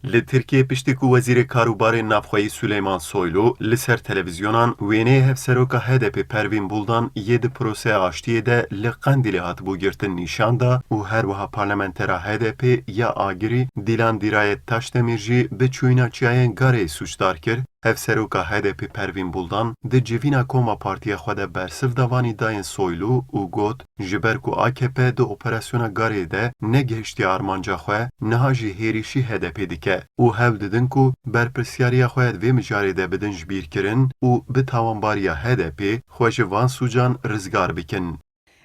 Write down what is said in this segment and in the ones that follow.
Li Tirkiye piştî ku Wezîrê Karûbarê Navxweyî Süleyman Soylu li ser televîzyonan wêneyê hevseroka HDP Pervîn Buldan yê di proseya aştiyê de li Qenddîlê hatibû girtin nîşan da û her wiha parlamentera HDP ya agirî Dîlan Dîrayet Taşdemîr jî bi çûyîna çiyayên garê sûcdar kir. Hevseroka HDP Pervîn Buldan di civîna Koma Partiya xwe de bersiv davanî dayên Soylu û got ji ber ku AKP di operasyona garê de negihiştiye armanca xwe niha jî hêrîşî HDP dike û hev didin ku berpirsyariya xwe vê mijarê de bidin ji bîrkirin û bi tawambariya HDP xwe ji van sûcan rizgar bikin.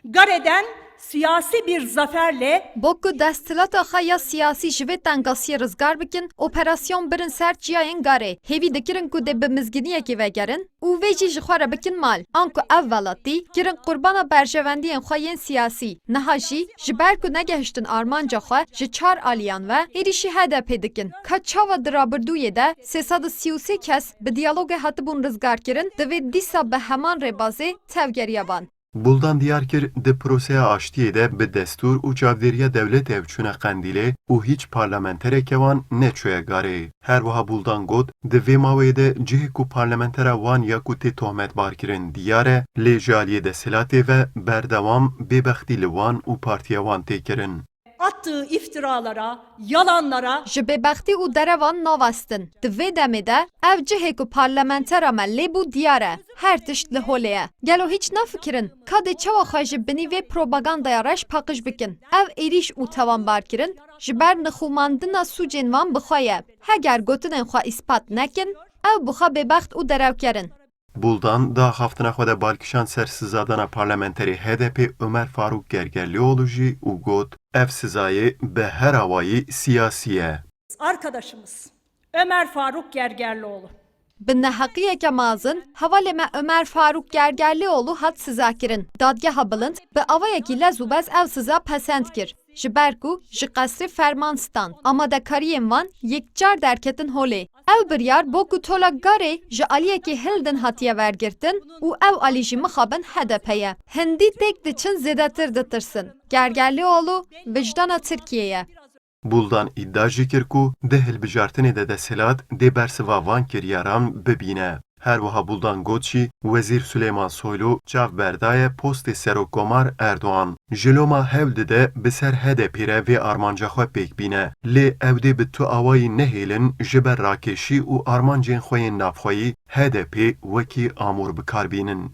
Gare'den siyasi bir zaferle Boku destilata xaya siyasi jive tengasiye rizgar bikin, operasyon birin ser ciyayên garê. Hêvî dikirin ku de bi mizginiyekê vegerin û vê jî ji xwe re bikin mal. An ku ev welatî kirin qurbana berjevendiyên xwe yên siyasî. Niha jî ji ber ku negihiştin armanca xwe ji çar aliyan ve êrişî HDP dikin. Ka çawa di rabirdûyê de 333 kes bi diyalogê hatibûn rizgar kirin, divê dîsa bi heman rêbazê tevgeriya ban. Buldan diyar kir di proseya aştiyê de bi destûr û çavdêriya dewletê ev çûne Qenddîlê û hîç parlamenterekê wan neçûye garê. Her wiha Buldan got di vê mawê de cihê ku parlamentera wan ya ku tê tohmetbar kirin diyar e lê ji aliyê desilatê ve berdewam bêbextî li wan û partiya wan tê kirin. attığı iftiralara, yalanlara Ji bêbextî û derevan navastin. Di vê demê de ev cihê ku parlamentera me lêbû diyar e. Her tişt li holê ye. Gelo hiç nafikirin. Ka dê çawa xwe ji binî vê propagandaya reş paqij bikin. Ev êrîş û tewanbar kirin ji ber nixûmandina sûcên wan bi xwe ye. Heger gotinên xwe îspat nekin, ew bi xwe bêbext û derewkerin. Buldan da haftina xwe de balkişan ser sizadana parlamenterê HDP Ömer Faruk Gergerlioğlu jî û got ev sizayê bi her awayî siyasî ye. arkadaşımız Ömer Faruk Gergerlioğlu Bi neheqiyeke mazin, hevalê me Ömer Faruk Gergerlioğlu hat siza kirin. Dadgeha bilind bi awayekî lez û bez ev siza pesend kir. Ji ber ku ji qesrê Fermanstan amadekariyên wan yekcar derketin holê. Ev biryar bo ku tola garê ji aliyekê hildin hatiye wergirtin û ev alî jî mixabin HDP'ye. Hindî têk diçin zêdetir ditirsin. Gergerlioğlu vicdana Tirkiyeyê. Buldan iddia jî kir ku di hilbijartinê de desilat dê bersiva van kiryaran bibîne. Her wiha Buldan got jî Wezîr Süleyman Soylu çav berdaye postê Serokkomar Erdoğan. Ji loma hewl dide bi ser HDP re vê armanca xwe pêk bîne. Lê ew dê bi tu awayî nehêlin ji ber rakêşî û armancên xwe yên navxweyî HDP wekî amûr bikarbînin.